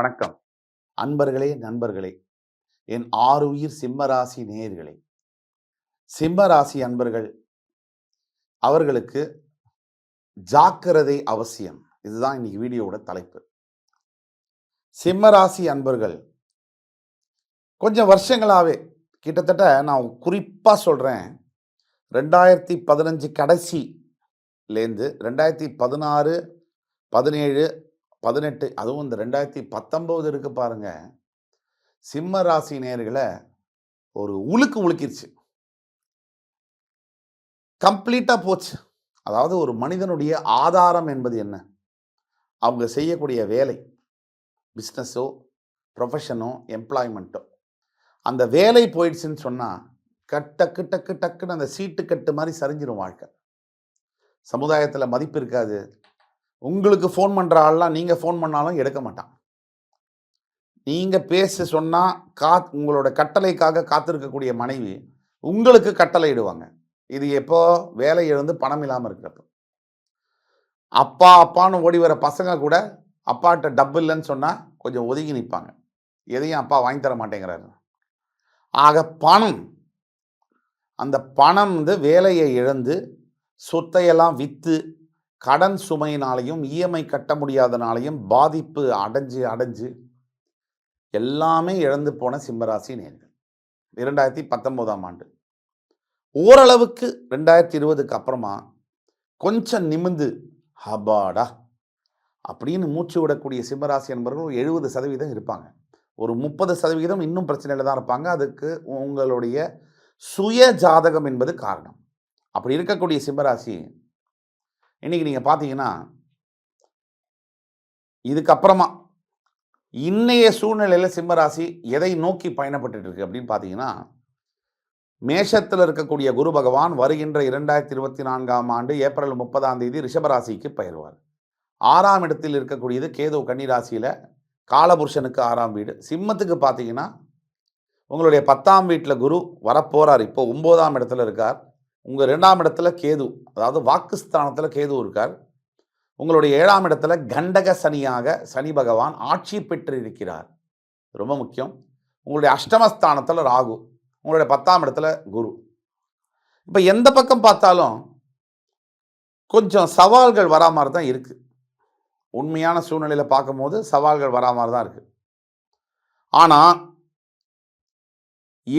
வணக்கம் அன்பர்களே, நண்பர்களே, என் ஆருயிர் சிம்மராசி நேயர்களே. சிம்மராசி அன்பர்கள் அவர்களுக்கு ஜாக்கிரதை அவசியம். இதுதான் இன்னைக்கு வீடியோவோட தலைப்பு. சிம்மராசி அன்பர்கள் கொஞ்சம் வருஷங்களாவே, கிட்டத்தட்ட நான் குறிப்பா சொல்றேன், 2015 கடைசிலேருந்து 2016, 17, 18, அதுவும் இந்த 2019 இருக்கு பாருங்க, சிம்ம ராசி நேயர்களை ஒரு உலுக்கிருச்சு. கம்ப்ளீட்டா போச்சு. அதாவது ஒரு மனிதனுடைய ஆதாரம் என்பது என்ன? அவங்க செய்யக்கூடிய வேலை, பிஸ்னஸோ, ப்ரொஃபஷனோ, எம்ப்ளாய்மெண்ட்டோ, அந்த வேலை போயிடுச்சுன்னு சொன்னால் டக்கு டக்கு டக்குன்னு அந்த சீட்டு கட்டு மாதிரி சரிஞ்சிடும் வாழ்க்கை. சமுதாயத்தில் மதிப்பு இருக்காது. உங்களுக்கு ஃபோன் பண்ணுற ஆள்லாம் நீங்கள் ஃபோன் பண்ணாலும் எடுக்க மாட்டான். நீங்கள் பேச சொன்னால் உங்களோட கட்டளைக்காக காத்திருக்கக்கூடிய மனைவி உங்களுக்கு கட்டளை இடுவாங்க. இது எப்போ? வேலை இழந்து பணம் இல்லாமல் இருக்கிறப்ப. அப்பா அப்பான்னு ஓடி வர பசங்க கூட அப்பாட்ட டப்பு இல்லைன்னு சொன்னால் கொஞ்சம் ஒதுங்கி நிற்பாங்க. எதையும் அப்பா வாங்கி தர மாட்டேங்கிறாரு. ஆக பணம், அந்த பணம் வேலையை இழந்து சொத்தையெல்லாம் விற்று கடன் சுமையினாலையும் இஎம்ஐ கட்ட முடியாதனாலையும் பாதிப்பு அடைஞ்சு எல்லாமே இழந்து போன சிம்மராசி நேயர்கள் 2019ஆம் ஆண்டு. ஓரளவுக்கு 2020க்கு அப்புறமா கொஞ்சம் நிமிந்து ஹபாடா அப்படின்னு மூச்சு விடக்கூடிய சிம்மராசி என்பவர்கள் 70% இருப்பாங்க. ஒரு 30% இன்னும் பிரச்சனையில் தான் இருப்பாங்க. அதுக்கு உங்களுடைய சுய ஜாதகம் என்பது காரணம். அப்படி இருக்கக்கூடிய சிம்மராசி இன்னைக்கு நீங்கள் பார்த்தீங்கன்னா, இதுக்கப்புறமா இன்னைய சூழ்நிலையில் சிம்மராசி எதை நோக்கி பயணப்பட்டு இருக்கு அப்படின்னு பார்த்தீங்கன்னா, மேஷத்தில் இருக்கக்கூடிய குரு பகவான் வருகின்ற 2024ஆம் ஆண்டு ஏப்ரல் 30ஆம் தேதி ரிஷபராசிக்கு பெயர்வார். 6ஆம் இடத்தில் இருக்கக்கூடியது கேது கன்னிராசியில், காலபுருஷனுக்கு 6ஆம் வீடு. சிம்மத்துக்கு பார்த்தீங்கன்னா உங்களுடைய 10ஆம் வீட்டில் குரு வரப்போகிறார். இப்போ 9ஆம் இடத்துல இருக்கார். உங்கள் 2ஆம் இடத்துல கேது, அதாவது வாக்குஸ்தானத்தில் கேது இருக்கார். உங்களுடைய 7ஆம் இடத்துல கண்டக சனியாக சனி பகவான் ஆட்சி பெற்று இருக்கிறார். ரொம்ப முக்கியம். உங்களுடைய அஷ்டமஸ்தானத்தில் ராகு, உங்களுடைய 10ஆம் இடத்துல குரு. இப்போ எந்த பக்கம் பார்த்தாலும் கொஞ்சம் சவால்கள் வரா மாதிரி தான் இருக்குது. உண்மையான சூழ்நிலையில் பார்க்கும்போது சவால்கள் வரா மாதிரி தான் இருக்குது. ஆனால்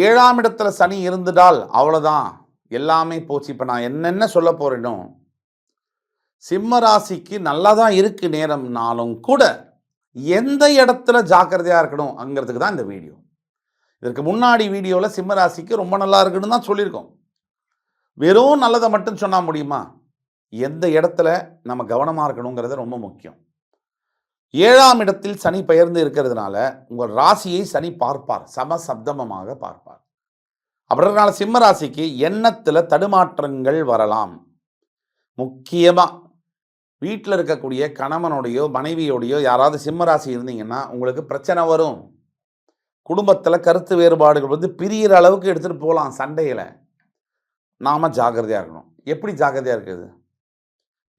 7ஆம் இடத்துல சனி இருந்துட்டால் அவ்வளோதான், எல்லாமே போச்சு. இப்போ நான் என்னென்ன சொல்ல போறேனோ, சிம்ம ராசிக்கு நல்லா தான் இருக்கு நேரம்னாலும் கூட எந்த இடத்துல ஜாக்கிரதையாக இருக்கணும் அங்கிறதுக்கு தான் இந்த வீடியோ. இதற்கு முன்னாடி வீடியோவில் சிம்ம ராசிக்கு ரொம்ப நல்லா இருக்குன்னு தான் சொல்லியிருக்கோம். வெறும் நல்லதை மட்டும் சொன்னால் முடியுமா? எந்த இடத்துல நம்ம கவனமாக இருக்கணுங்கிறது ரொம்ப முக்கியம். 7ஆம் இடத்தில் சனி பெயர்ந்து இருக்கிறதுனால உங்கள் ராசியை சனி பார்ப்பார், சமசப்தமமாக பார்ப்பார். அப்படின்றதுனால சிம்ம ராசிக்கு எண்ணத்தில் தடுமாற்றங்கள் வரலாம். முக்கியமாக வீட்டில் இருக்கக்கூடிய கணவனோடையோ மனைவியோடையோ யாராவது சிம்ம ராசி இருந்தீங்கன்னா உங்களுக்கு பிரச்சனை வரும். குடும்பத்தில் கருத்து வேறுபாடுகள் பிரிகிற அளவுக்கு எடுத்துகிட்டு போகலாம் சண்டையில். நாம் ஜாக்கிரதையாக இருக்கணும். எப்படி ஜாக்கிரதையாக இருக்குது?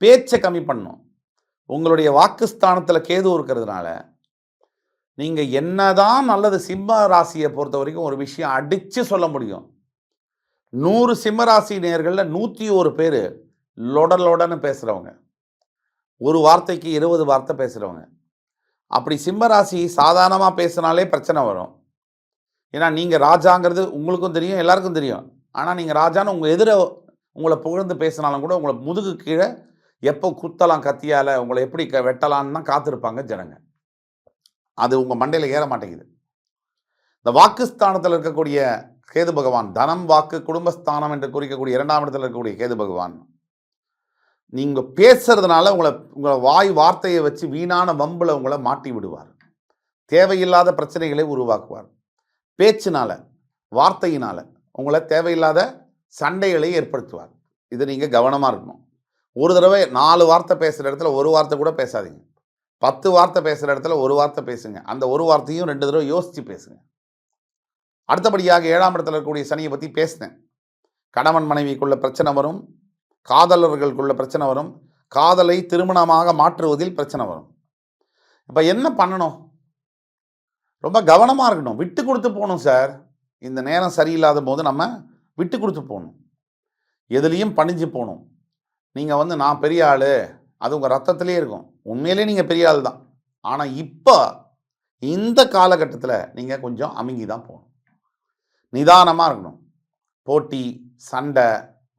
பேச்சை கம்மி பண்ணணும். உங்களுடைய வாக்குஸ்தானத்தில் கேது இருக்கிறதுனால நீங்கள் என்னதான் நல்லது, சிம்ம ராசியை பொறுத்த வரைக்கும் ஒரு விஷயம் அடித்து சொல்ல முடியும். 100 சிம்ம ராசி நேயர்களில் 101 பேர் லொடன்னு பேசுகிறவங்க, ஒரு வார்த்தைக்கு 20 வார்த்தை பேசுகிறவங்க. அப்படி சிம்ம ராசி சாதாரணமாக பேசினாலே பிரச்சனை வரும். ஏன்னா நீங்கள் ராஜாங்கிறது உங்களுக்கும் தெரியும், எல்லாருக்கும் தெரியும். ஆனால் நீங்கள் ராஜான்னு உங்கள் எதிர உங்களை புகழ்ந்து பேசினாலும் கூட உங்களை முதுகு கீழே எப்போ குத்தலாம் கத்தியால், உங்களை எப்படி வெட்டலான்னு தான் காத்திருப்பாங்க ஜனங்க. அது உங்கள் மண்டையில் ஏற மாட்டேங்குது. இந்த வாக்குஸ்தானத்தில் இருக்கக்கூடிய கேது பகவான், தனம் வாக்கு குடும்பஸ்தானம் என்று குறிக்கக்கூடிய 2ஆம் இடத்தில் இருக்கக்கூடிய கேது பகவான், நீங்கள் பேசுறதுனால உங்களை வாய் வார்த்தையை வச்சு வீணான வம்பில் உங்களை மாட்டி விடுவார். தேவையில்லாத பிரச்சனைகளை உருவாக்குவார். பேச்சினால, வார்த்தையினால உங்களை தேவையில்லாத சண்டைகளை ஏற்படுத்துவார். இது நீங்கள் கவனமாக இருக்கணும். ஒரு தடவை 4 வார்த்தை பேசுகிற இடத்துல ஒரு வார்த்தை கூட பேசாதீங்க. 10 வார்த்தை பேசுகிற இடத்துல ஒரு வார்த்தை பேசுங்க. அந்த ஒரு வார்த்தையும் 2 தடவை யோசித்து பேசுங்க. அடுத்தபடியாக 7ஆம் இடத்துல இருக்கக்கூடிய சனியை பற்றி பேசினேன். கணவன் மனைவிக்குள்ள பிரச்சனை வரும், காதலர்களுக்குள்ள பிரச்சனை வரும், காதலை திருமணமாக மாற்றுவதில் பிரச்சனை வரும். இப்போ என்ன பண்ணணும்? ரொம்ப கவனமாக இருக்கணும். விட்டு கொடுத்து போகணும் சார். இந்த நேரம் சரியில்லாத போது நம்ம விட்டு கொடுத்து போகணும். எதுலேயும் பணிஞ்சு போகணும். நீங்கள் வந்து நான் பெரிய ஆள், அது உங்கள் ரத்தத்திலே இருக்கும். உண்மையிலே நீங்கள் பெரிய ஆள் தான். ஆனால் இப்போ இந்த காலகட்டத்தில் நீங்கள் கொஞ்சம் அமுங்கி தான் போகணும். நிதானமாக இருக்கணும். போட்டி, சண்டை,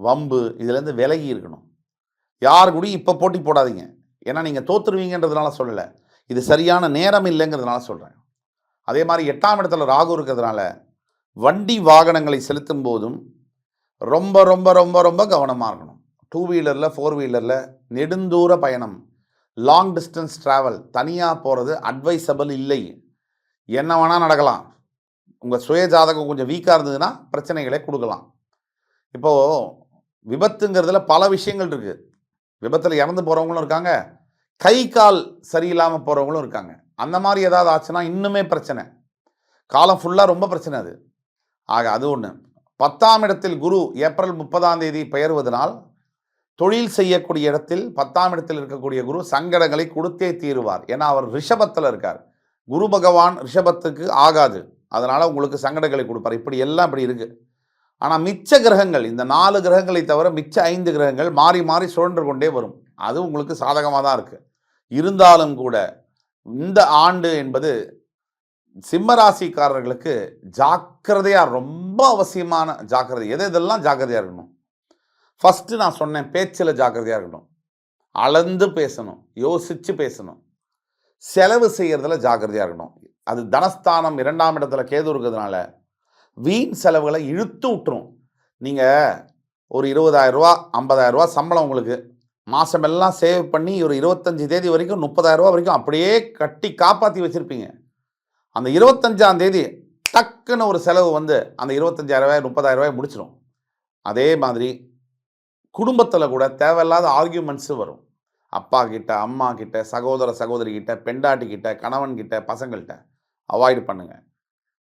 வம்பு இதுலேருந்து விலகி இருக்கணும். யார் கூடயும் இப்போ போட்டி போடாதீங்க. ஏன்னா நீங்கள் தோற்றுருவீங்கன்றதுனால சொல்லலை, இது சரியான நேரம் இல்லைங்கிறதுனால சொல்கிறேன். அதே மாதிரி 8ஆம் இடத்துல ராகு இருக்கிறதுனால வண்டி வாகனங்களை செலுத்தும் போதும் ரொம்ப ரொம்ப ரொம்ப ரொம்ப கவனமாக இருக்கணும். 2 வீலரில் 4 வீலரில் நெடுந்தூர பயணம், லாங் டிஸ்டன்ஸ் ட்ராவல் தனியாக போகிறது அட்வைசபிள் இல்லை. என்ன வேணால் நடக்கலாம். உங்கள் சுய ஜாதகம் கொஞ்சம் வீக்காக இருந்ததுன்னா பிரச்சனைகளை கொடுக்கலாம். இப்போது விபத்துங்கிறதுல பல விஷயங்கள் இருக்குது. விபத்தில் இறந்து போகிறவங்களும் இருக்காங்க, கை கால் சரியில்லாமல் போகிறவங்களும் இருக்காங்க. அந்த மாதிரி ஏதாவது ஆச்சுன்னா இன்னுமே பிரச்சனை. காலம் ஃபுல்லாக ரொம்ப பிரச்சனை அது. ஆக அது ஒன்று. 10ஆம் இடத்தில் குரு ஏப்ரல் 30ஆம் தேதி பெயர்வதனால் தொழில் செய்யக்கூடிய இடத்தில் 10ஆம் இடத்தில் இருக்கக்கூடிய குரு சங்கடங்களை கொடுத்தே தீருவார். ஏன்னா அவர் ரிஷபத்தில் இருக்கார். குரு பகவான் ரிஷபத்துக்கு ஆகாது, அதனால் உங்களுக்கு சங்கடங்களை கொடுப்பார். இப்படி எல்லாம் இப்படி இருக்குது. ஆனால் மிச்ச கிரகங்கள், இந்த 4 கிரகங்களை தவிர மிச்ச 5 கிரகங்கள் மாறி மாறி சுழன்று கொண்டே வரும். அது உங்களுக்கு சாதகமாக தான் இருக்குது. இருந்தாலும் கூட இந்த ஆண்டு என்பது சிம்மராசிக்காரர்களுக்கு ஜாக்கிரதையாக, ரொம்ப அவசியமான ஜாக்கிரதை. எதெல்லாம் ஜாக்கிரதையாக இருக்கணும்? ஃபஸ்ட்டு நான் சொன்னேன், பேச்சில் ஜாக்கிரதையாக இருக்கணும். அளந்து பேசணும், யோசித்து பேசணும். செலவு செய்கிறதுல ஜாக்கிரதையாக இருக்கணும். அது தனஸ்தானம் 2ஆம் இடத்துல கேது இருக்கிறதுனால வீண் செலவுகளை இழுத்து விட்டுரும். நீங்கள் ஒரு 20,000 ரூபா 50,000 ரூபா சம்பளம் உங்களுக்கு மாதமெல்லாம் சேவ் பண்ணி ஒரு 25 தேதி வரைக்கும் 30,000 ரூபா வரைக்கும் அப்படியே கட்டி காப்பாற்றி வச்சுருப்பீங்க. அந்த 25ஆம் தேதி டக்குன்னு ஒரு செலவு வந்து அந்த 25,000 30,000 ரூபாய் முடிச்சிடும். அதே மாதிரி குடும்பத்தில் கூட தேவையில்லாத ஆர்கியூமெண்ட்ஸு வரும். அப்பா கிட்ட, அம்மா கிட்ட, சகோதர சகோதரி கிட்ட, பெண்டாட்டி கிட்ட, கணவன் கிட்ட, பசங்கள்கிட்ட அவாய்டு பண்ணுங்கள்.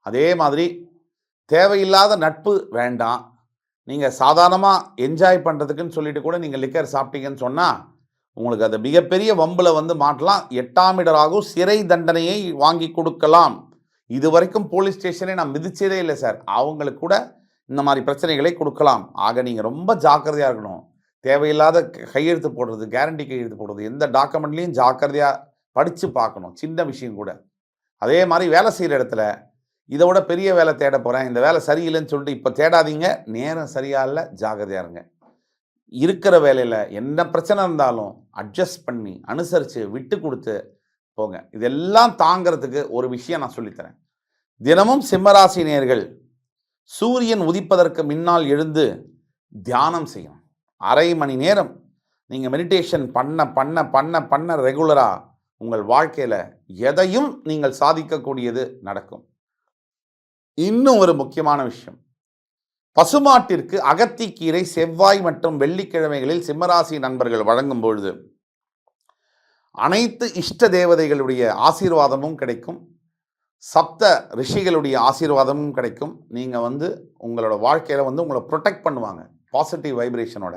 அதே மாதிரி தேவையில்லாத நட்பு வேண்டாம். நீங்கள் சாதாரணமாக என்ஜாய் பண்ணுறதுக்குன்னு சொல்லிட்டு கூட நீங்கள் லிக்கர் சாப்பிட்டீங்கன்னு சொன்னால் உங்களுக்கு அது மிகப்பெரிய வம்பில் வந்து மாட்டலாம். 8ஆம் இட ராகு சிறை தண்டனையை வாங்கி கொடுக்கலாம். இது வரைக்கும் போலீஸ் ஸ்டேஷனே நான் மிதிச்சதே இல்லை சார். அவங்களுக்கு கூட இந்த மாதிரி பிரச்சனைகளை கொடுக்கலாம். ஆக நீங்கள் ரொம்ப ஜாக்கிரதையாக இருக்கணும். தேவையில்லாத கையெழுத்து போடுறது, கேரண்டி கையெழுத்து போடுறது, எந்த டாக்குமெண்ட்லேயும் ஜாக்கிரதையாக படித்து பார்க்கணும். சின்ன விஷயம் கூட. அதே மாதிரி வேலை செய்கிற இடத்துல இதை விட பெரிய வேலை தேட போகிறேன், இந்த வேலை சரியில்லைன்னு சொல்லிட்டு இப்போ தேடாதீங்க. நேரம் சரியாக இல்லை, ஜாக்கிரதையாக இருங்க. இருக்கிற வேலையில் என்ன பிரச்சனை இருந்தாலும் அட்ஜஸ்ட் பண்ணி அனுசரித்து விட்டு கொடுத்து போங்க. இதெல்லாம் தாங்கிறதுக்கு ஒரு விஷயம் நான் சொல்லித்தரேன். தினமும் சிம்மராசி நேயர்கள் சூரியன் உதிப்பதற்கு முன்னால் எழுந்து தியானம் செய்யணும். அரை மணி நேரம் நீங்கள் மெடிடேஷன் பண்ண பண்ண பண்ண பண்ண ரெகுலராக உங்கள் வாழ்க்கையில் எதையும் நீங்கள் சாதிக்கக்கூடியது நடக்கும். இன்னும் ஒரு முக்கியமான விஷயம், பசுமாட்டிற்கு அகத்திக்கீரை செவ்வாய் மற்றும் வெள்ளிக்கிழமைகளில் சிம்மராசி நண்பர்கள் வழங்கும் பொழுது அனைத்து இஷ்ட தேவதைகளுடைய ஆசீர்வாதமும் கிடைக்கும், சப்த ரிஷிகளுடைய ஆசீர்வாதமும் கிடைக்கும். நீங்கள் வந்து உங்களோட வாழ்க்கையில் வந்து உங்களை ப்ரொடெக்ட் பண்ணுவாங்க பாசிட்டிவ் வைப்ரேஷனோட.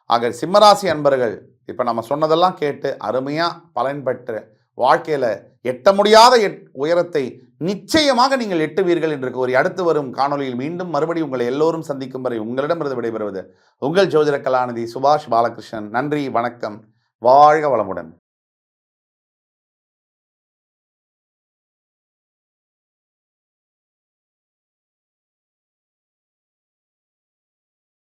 ஆக சிம்மராசி அன்பர்கள் இப்போ நம்ம சொன்னதெல்லாம் கேட்டு அருமையாக பலன் பெற்று வாழ்க்கையில் எட்ட முடியாத உயரத்தை நிச்சயமாக நீங்கள் எட்டுவீர்கள் என்று கூறி அடுத்து வரும் காணொலியில் மீண்டும் மறுபடியும் உங்களை எல்லோரும் சந்திக்கும் வரை உங்களிடமிருந்து விடைபெறுவது உங்கள் ஜோதிட கலாநிதி சுபாஷ் பாலகிருஷ்ணன். நன்றி, வணக்கம், வாழ்க வளமுடன்.